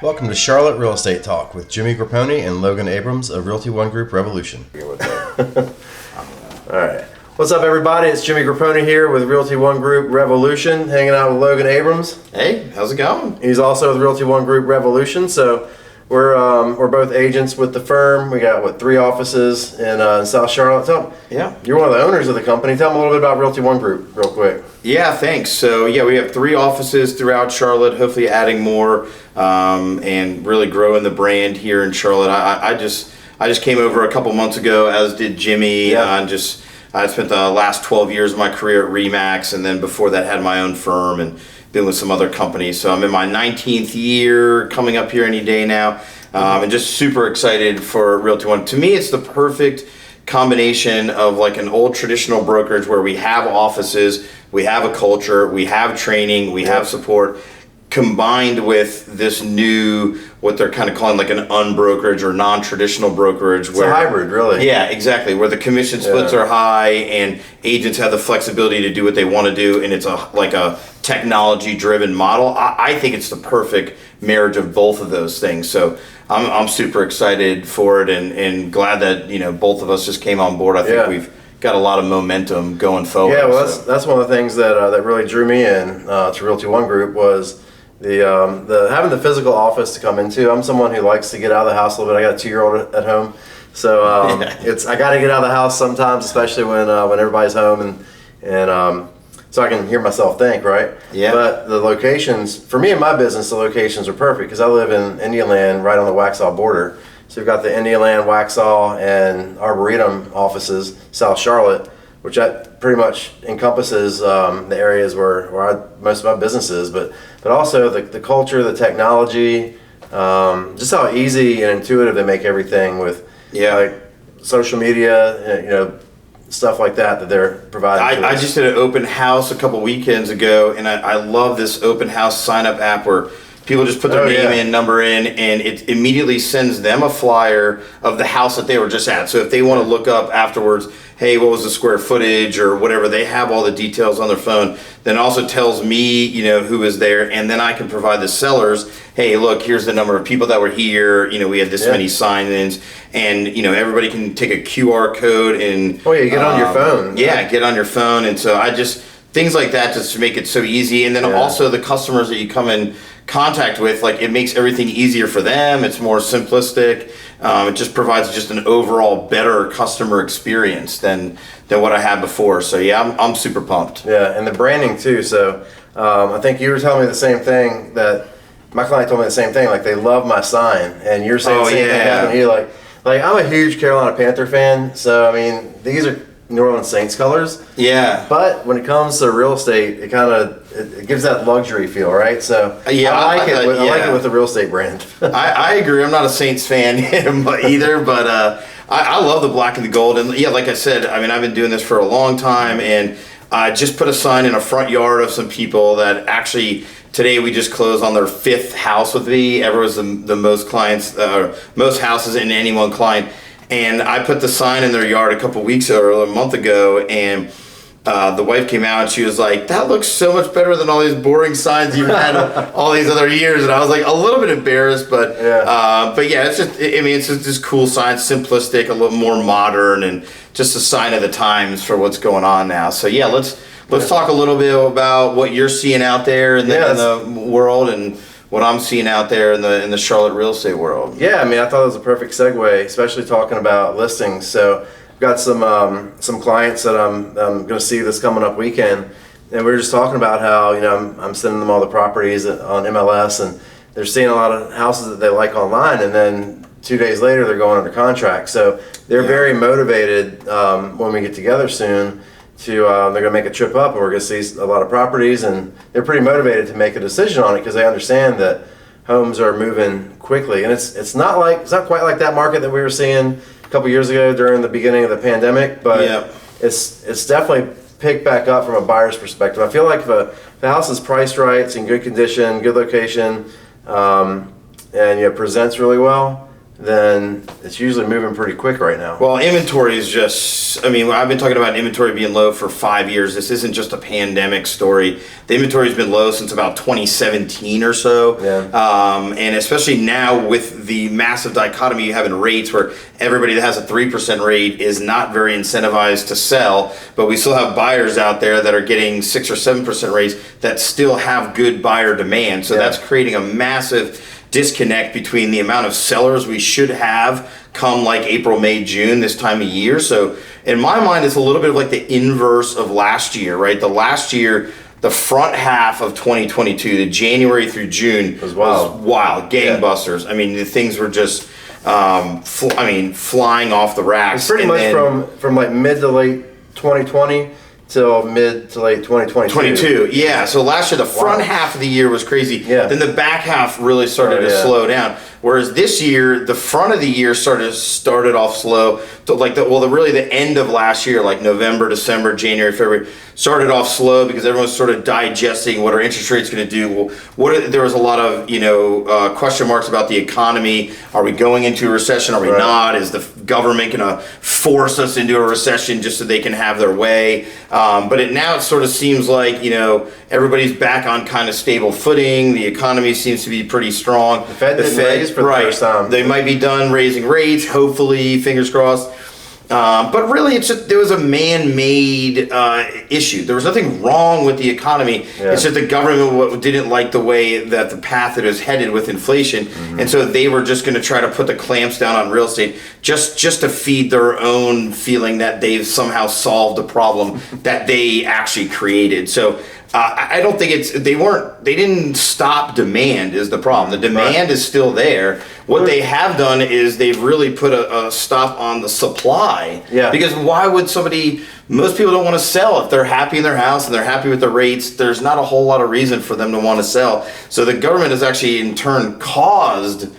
Welcome to Charlotte Real Estate Talk with Jimmy Grappone and Logan Abrams of Realty One Group Revolution. All right. What's up, everybody? It's Jimmy Grappone here with Realty One Group Revolution, hanging out with Logan Abrams. Hey, how's it going? He's also with Realty One Group Revolution. So we're both agents with the firm. We got, 3 offices in South Charlotte. You're one of the owners of the company. Tell them a little bit about Realty One Group real quick. Yeah, thanks. So we have 3 offices throughout Charlotte, hopefully adding more and really growing the brand here in Charlotte. I just came over a couple months ago, as did Jimmy. I spent the last 12 years of my career at Remax, and then before that had my own firm and been with some other companies. So I'm in my 19th year, coming up here any day now, and just super excited for Realty One. To me, it's the perfect combination of like an old traditional brokerage where we have offices, we have a culture, we have training, we have support, combined with this new, what they're kind of calling like an unbrokerage or non-traditional brokerage. It's a hybrid, really. Yeah, exactly. Where the commission splits are high and agents have the flexibility to do what they want to do, and it's like a technology-driven model. I think it's the perfect marriage of both of those things. So I'm super excited for it and glad that both of us just came on board. I think we've got a lot of momentum going forward. Yeah, well, that's one of the things that really drew me in to Realty One Group was the having the physical office to come into. I'm someone who likes to get out of the house a little bit. I got a 2-year-old at home, so I got to get out of the house sometimes, especially when everybody's home and so I can hear myself think, right? Yeah. But the locations, for me and my business, the locations are perfect because I live in Indian Land, right on the Waxhaw border. So we've got the Indian Land, Waxhaw, and Arboretum offices, South Charlotte, which that pretty much encompasses the areas where most of my business is, but also the culture, the technology, just how easy and intuitive they make everything with like social media, stuff like that they're providing. I just did an open house a couple weekends ago, and I love this open house sign up app where people just put their name in, number in, and it immediately sends them a flyer of the house that they were just at. So if they want to look up afterwards, hey, what was the square footage or whatever, they have all the details on their phone. Then it also tells me, who was there, and then I can provide the sellers, hey, look, here's the number of people that were here. We had this many sign-ins, and everybody can take a QR code and get on your phone. Yeah, get on your phone, and so things like that just to make it so easy, and then also the customers that you come in contact with, like it makes everything easier for them. It's more simplistic. It just provides just an overall better customer experience than what I had before. So I'm super pumped. Yeah, and the branding too. So I think you were telling me the same thing, that my client told me the same thing. Like they love my sign, and you're saying the same thing happened to you. Like I'm a huge Carolina Panther fan. So I mean, these are New Orleans Saints colors. Yeah. But when it comes to real estate, it gives that luxury feel, right? So I like it with the real estate brand. I agree. I'm not a Saints fan either, but I love the black and the gold. And like I said, I mean, I've been doing this for a long time, and I just put a sign in a front yard of some people that actually today we just closed on their 5th house with me. Ever was the most clients, most houses in any one client. And I put the sign in their yard a couple weeks or a month ago, and the wife came out and she was like, that looks so much better than all these boring signs you've had all these other years. And I was like a little bit embarrassed, but it's just, it's just this cool sign, simplistic, a little more modern, and just a sign of the times for what's going on now. So let's talk a little bit about what you're seeing out there in the world, and what I'm seeing out there in the Charlotte real estate world. Yeah, I mean, I thought it was a perfect segue, especially talking about listings. So I've got some clients that I'm going to see this coming up weekend, and we were just talking about how I'm sending them all the properties on MLS, and they're seeing a lot of houses that they like online, and then 2 days later they're going under contract. So they're very motivated when we get together soon. They're going to make a trip up, and we're going to see a lot of properties, and they're pretty motivated to make a decision on it because they understand that homes are moving quickly, and it's not quite like that market that we were seeing a couple years ago during the beginning of the pandemic, but it's definitely picked back up from a buyer's perspective. I feel like if the house is priced right, it's in good condition, good location, and presents really well, then it's usually moving pretty quick right now. Well, inventory is just, I mean, I've been talking about inventory being low for 5 years. This isn't just a pandemic story. The inventory's been low since about 2017 or so. Yeah. And especially now with the massive dichotomy you have in rates where everybody that has a 3% rate is not very incentivized to sell, but we still have buyers out there that are getting 6 or 7% rates that still have good buyer demand. So that's creating a massive disconnect between the amount of sellers we should have come like April, May, June, this time of year. So in my mind, it's a little bit of like the inverse of last year, right? The last year, the front half of 2022, the January through June was wild. Gangbusters. I mean, the things were just, flying off the racks. It's pretty much from like mid to late 2020 till mid to late 2022. Yeah. So last year, the front half of the year was crazy. Yeah. Then the back half really started to slow down. Whereas this year, the front of the year started off slow. So like the end of last year, like November, December, January, February, started off slow because everyone's sort of digesting what are interest rates going to do. There was a lot of question marks about the economy. Are we going into a recession? Are we not? Is the government going to force us into a recession just so they can have their way? But now it sort of seems like everybody's back on kind of stable footing. The economy seems to be pretty strong. The Fed didn't raise for the first time. They might be done raising rates, hopefully, fingers crossed. But really, there was a man-made issue. There was nothing wrong with the economy. Yeah. It's just the government didn't like the way that the path it was headed with inflation. Mm-hmm. And so they were just going to try to put the clamps down on real estate just to feed their own feeling that they've somehow solved a problem that they actually created. So I don't think they didn't stop demand is the problem. The demand is still there. What they have done is they've really put a stop on the supply. Yeah. Because why would most people don't want to sell if they're happy in their house and they're happy with the rates. There's not a whole lot of reason for them to want to sell. So the government has actually in turn caused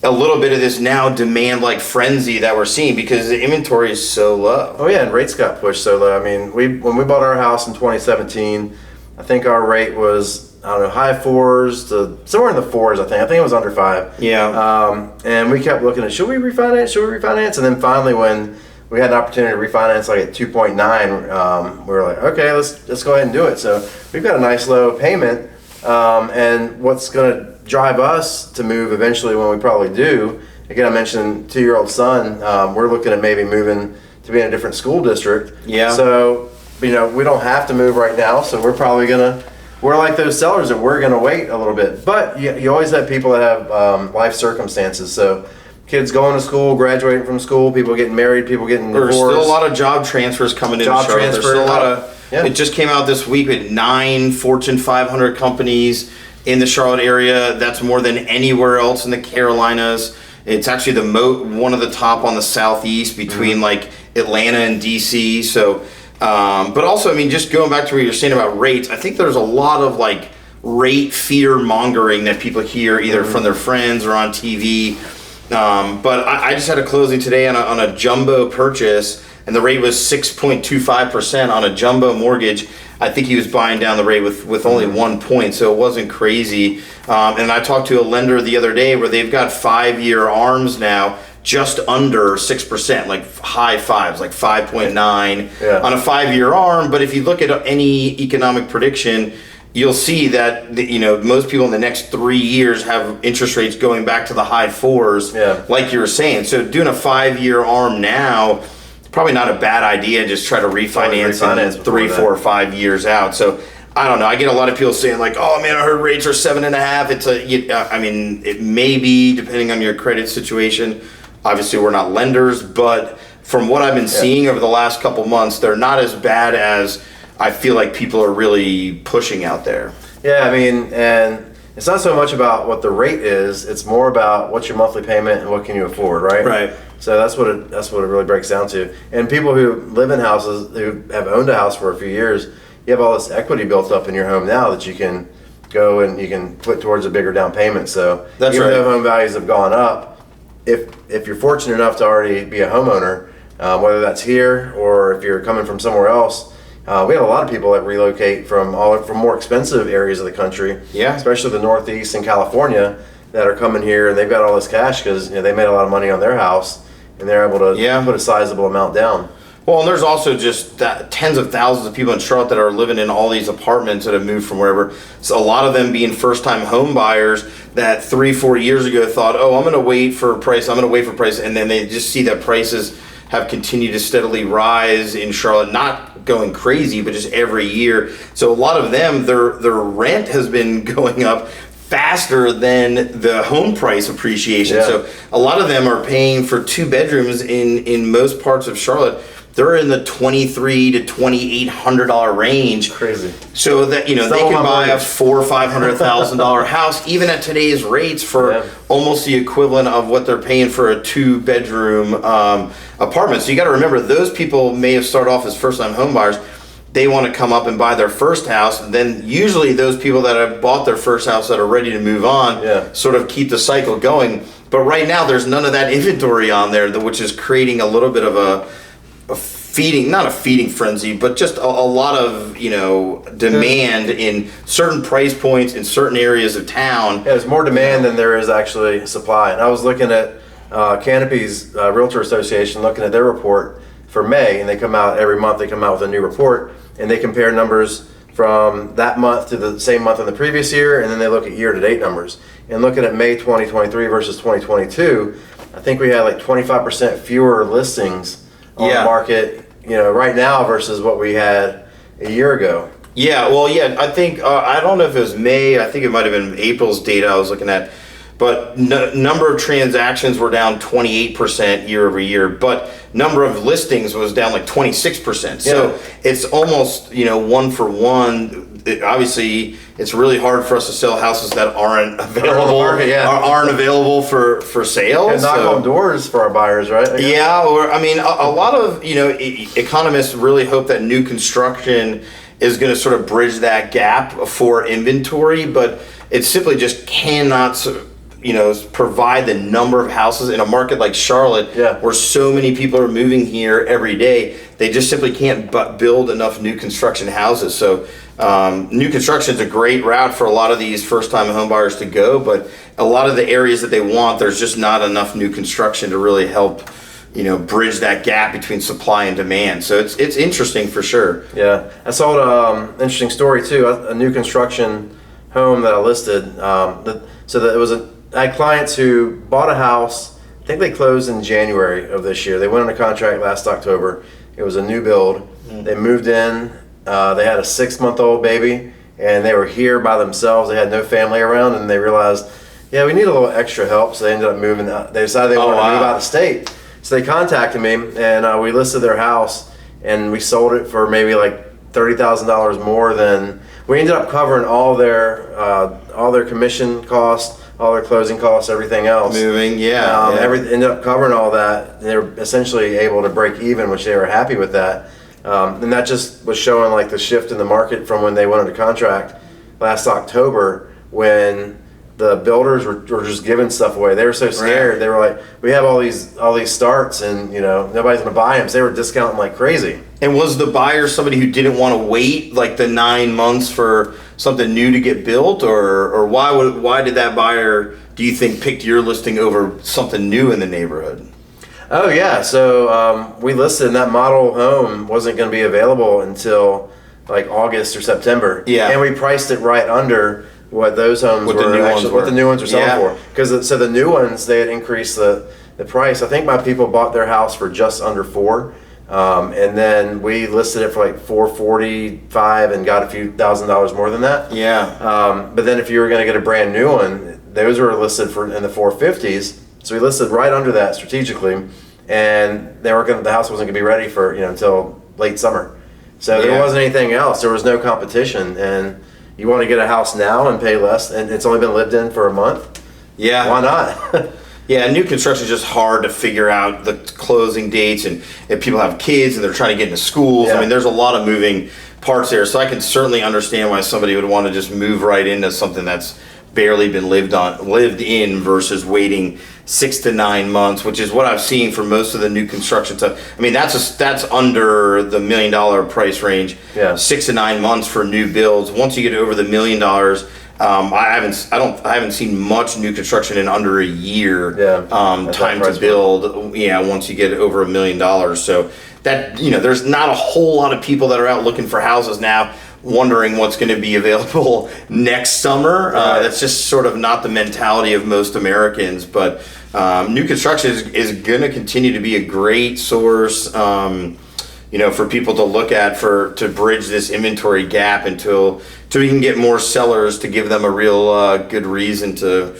a little bit of this now demand like frenzy that we're seeing because the inventory is so low. Oh yeah, and rates got pushed so low. I mean, when we bought our house in 2017, I think our rate was, high fours to somewhere in the fours, I think. I think it was under 5. Yeah. And we kept looking at, should we refinance? And then finally when we had an opportunity to refinance like at 2.9, we were like, okay, let's go ahead and do it. So we've got a nice low payment. And what's going to drive us to move eventually when we probably do, again, I mentioned 2-year-old son, we're looking at maybe moving to be in a different school district. Yeah. So, we don't have to move right now, so we're like those sellers that we're gonna wait a little bit. But you always have people that have life circumstances. So kids going to school, graduating from school, people getting married, people getting divorced. There's still a lot of job transfers coming in. There's still a lot of. Yeah. It just came out this week with 9 Fortune 500 companies in the Charlotte area. That's more than anywhere else in the Carolinas. It's actually one of the top on the Southeast between like Atlanta and DC. So. But also, I mean, just going back to what you're saying about rates, I think there's a lot of like rate fear mongering that people hear either from their friends or on TV. But I just had a closing today on a jumbo purchase, and the rate was 6.25% on a jumbo mortgage. I think he was buying down the rate with only 1 point, so it wasn't crazy. And I talked to a lender the other day where they've got 5-year ARMs now, just under 6%, like high fives, like 5.9 on a 5-year ARM. But if you look at any economic prediction, you'll see that most people in the next 3 years have interest rates going back to the high 4s, like you were saying. So doing a 5-year ARM now, probably not a bad idea. Just try to refinance in 3, 4, or 5 years out. So I don't know. I get a lot of people saying like, "Oh man, I heard rates are 7.5." It may be depending on your credit situation. Obviously, we're not lenders, but from what I've been seeing over the last couple months, they're not as bad as I feel like people are really pushing out there. Yeah, I mean, and it's not so much about what the rate is; it's more about what's your monthly payment and what can you afford, right? Right. So that's what it really breaks down to. And people who live in houses, who have owned a house for a few years, you have all this equity built up in your home now that you can go and you can put towards a bigger down payment. So that's even right. though home values have gone up, if you're fortunate enough to already be a homeowner, whether that's here or if you're coming from somewhere else, we have a lot of people that relocate from more expensive areas of the country, especially the Northeast and California, that are coming here and they've got all this cash because they made a lot of money on their house and they're able to put a sizable amount down. Well, and there's also just tens of thousands of people in Charlotte that are living in all these apartments that have moved from wherever. So a lot of them being first-time home buyers that 3-4 years ago thought, oh, I'm going to wait for price, and then they just see that prices have continued to steadily rise in Charlotte, not going crazy, but just every year. So a lot of them, their rent has been going up faster than the home price appreciation. Yeah. So a lot of them are paying for 2 bedrooms in most parts of Charlotte. They're in the $2,300 to $2,800 range. Crazy. So that they can buy a $400,000 or $500,000 house, even at today's rates, for almost the equivalent of what they're paying for a 2-bedroom apartment. So you got to remember, those people may have started off as first-time home buyers. They want to come up and buy their first house, and then usually those people that have bought their first house that are ready to move on sort of keep the cycle going. But right now, there's none of that inventory on there, which is creating a little bit of a feeding, not a feeding frenzy, but just a lot of demand in certain price points in certain areas of town. Yeah, there's more demand than there is actually supply. And I was looking at Canopy's Realtor Association, looking at their report for May, and they come out every month. They come out with a new report, and they compare numbers from that month to the same month in the previous year, and then they look at year-to-date numbers. And looking at May 2023 versus 2022, I think we had like 25% fewer listings on the market, right now versus what we had a year ago. Yeah, well, I think, I don't know if it was May, I think it might have been April's data I was looking at, but number of transactions were down 28% year over year, but number of listings was down like 26%. So it's almost, one for one. Obviously, it's really hard for us to sell houses that aren't available, aren't available for sale. And knock on doors for our buyers, right? A lot of economists really hope that new construction is going to sort of bridge that gap for inventory, but it simply just cannot provide the number of houses in a market like Charlotte, where so many people are moving here every day. They just simply can't build enough new construction houses. So new construction is a great route for a lot of these first-time home buyers to go, but a lot of the areas that they want, there's just not enough new construction to really help bridge that gap between supply and demand. So it's interesting for sure. Yeah, I saw an interesting story too. A new construction home that I listed. I had clients who bought a house. I think they closed in January of this year. They went under contract last October. It was a new build. They moved in. They had a 6-month-old baby, and they were here by themselves. They had no family around, and they realized, we need a little extra help. So they ended up moving out. They decided they wanted to move out of state. So they contacted me, and we listed their house, and we sold it for maybe like $30,000 more than we ended up covering all their commission costs, all their closing costs, everything else. Moving, ended up covering all that. They were essentially able to break even, which they were happy with that. And that just was showing like the shift in the market from when they went under contract last October, when the builders were just giving stuff away. They were so scared. They were like, we have all these starts, and nobody's gonna buy them. So they were discounting like crazy. And was the buyer somebody who didn't want to wait like the 9 months for something new to get built, or why did that buyer, do you think, pick your listing over something new in the neighborhood? Oh yeah, so we listed, and that model home wasn't going to be available until like August or September. Yeah, and we priced it right under what those homes what the new ones were selling for. Because so the new ones, they had increased the price. I think my people bought their house for just under $4. And then we listed it for like $445 and got a few $1,000s more than that. But then if you were going to get a brand new one, those were listed in the $450s. So we listed right under that strategically, and the house wasn't going to be ready for until late summer. So there wasn't anything else. There was no competition, and you want to get a house now and pay less, and it's only been lived in for a month. Why not? New construction is just hard to figure out the closing dates, and if people have kids and they're trying to get into schools. I mean, there's a lot of moving parts there. So I can certainly understand why somebody would want to just move right into something that's barely been lived in versus waiting 6 to 9 months, which is what I've seen for most of the new construction stuff. I mean, that's under the $1 million price range. 6 to 9 months for new builds. Once you get over the $1 million, I haven't seen much new construction in under a year. Yeah, Time to build. Yeah, once you get over $1 million. So that, there's not a whole lot of people that are out looking for houses now, wondering what's going to be available next summer. That's just sort of not the mentality of most Americans. But new construction is going to continue to be a great source, for people to look at to bridge this inventory gap until we can get more sellers to give them a real good reason to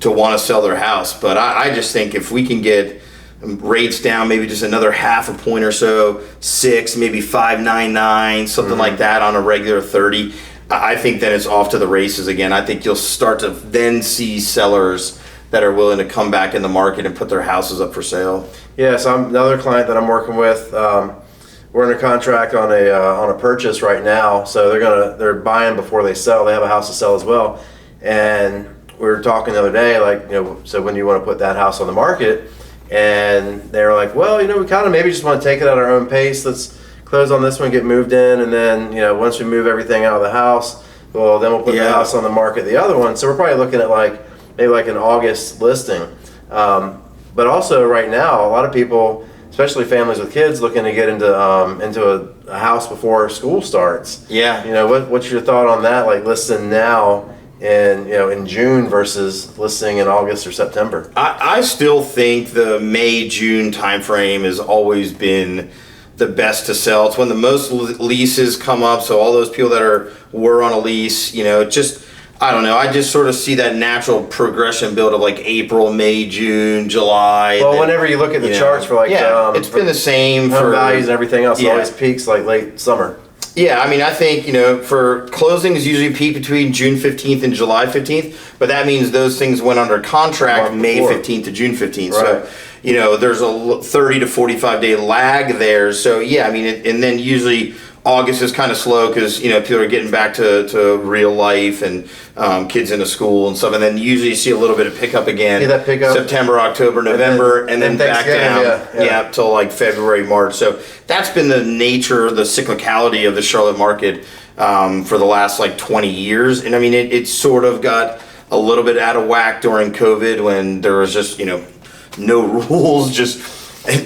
want to sell their house. But I just think if we can get rates down maybe just another half a point or so, 6, maybe 5.99, something like that on a regular 30, I think then it's off to the races again. I think you'll start to then see sellers that are willing to come back in the market and put their houses up for sale. Yeah, so I'm another client that I'm working with. We're under contract on a purchase right now, so they're buying before they sell. They have a house to sell as well, and we were talking the other day, so when do you want to put that house on the market? And they were like, well, we kind of maybe just want to take it at our own pace. Let's close on this one, get moved in, and then once we move everything out of the house, well, then we'll put the house on the market, the other one. So we're probably looking at maybe an August listing. But also right now, a lot of people, especially families with kids, looking to get into a house before school starts. Yeah. What's your thought on that? Like listing now in June versus listing in August or September? I still think the May-June timeframe has always been the best to sell. It's when the most leases come up. So all those people that were on a lease, I don't know. I just sort of see that natural progression build of April, May, June, July. Well, whenever you look at the charts for it's been the same for values and everything else. It always peaks late summer. Yeah, I think, for closings usually peak between June 15th and July 15th, but that means those things went under contract May 15th to June 15th. Right. So, there's a 30 to 45 day lag there. So, yeah, and then usually August is kind of slow because, people are getting back to real life and kids into school and stuff. And then usually you see a little bit of pickup again. See that pickup? September, October, November, and then back down. Till February, March. So that's been the nature, the cyclicality of the Charlotte market for the last 20 years. And it sort of got a little bit out of whack during COVID when there was just, no rules, just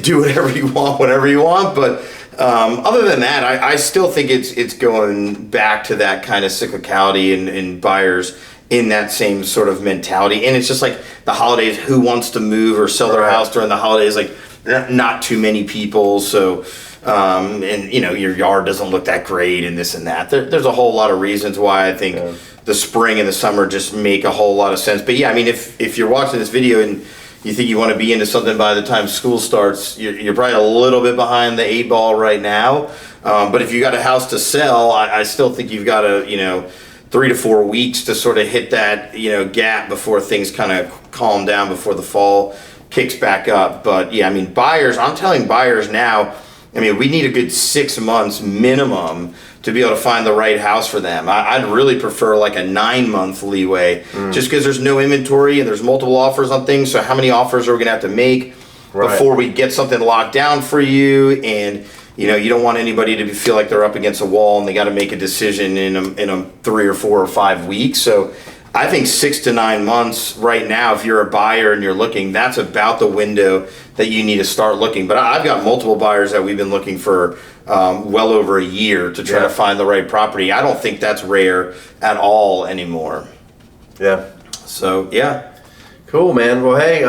do whatever you want, whenever you want. But other than that, I still think it's going back to that kind of cyclicality and buyers in that same sort of mentality. And it's just the holidays, who wants to move or sell their house during the holidays? Not too many people. So, your yard doesn't look that great and this and that. There's a whole lot of reasons why I think the spring and the summer just make a whole lot of sense. But yeah, if you're watching this video and you think you want to be into something by the time school starts, you're probably a little bit behind the 8 ball right now. But if you got a house to sell, I still think you've got 3 to 4 weeks to sort of hit that, gap before things kind of calm down, before the fall kicks back up. But yeah, buyers, I'm telling buyers now, we need a good 6 months minimum to be able to find the right house for them. I'd really prefer a 9-month leeway, just because there's no inventory and there's multiple offers on things. So how many offers are we gonna have to make before we get something locked down for you? And you don't want anybody to feel like they're up against a wall and they got to make a decision in a 3 or 4 or 5 weeks. So I think 6 to 9 months right now, if you're a buyer and you're looking, that's about the window that you need to start looking. But I've got multiple buyers that we've been looking for well over a year to try to find the right property. I don't think that's rare at all anymore. Yeah. So, yeah. Cool, man. Well, hey,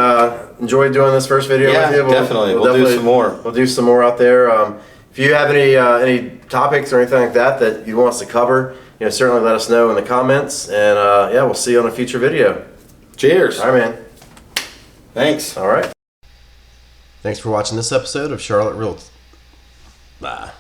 enjoyed doing this first video with you. Definitely. We'll do some more. We'll do some more out there. If you have any topics or anything like that you want us to cover, certainly let us know in the comments. And we'll see you on a future video. Cheers. All right, man. Thanks. All right. Thanks for watching this episode of Charlotte Realty. Bye.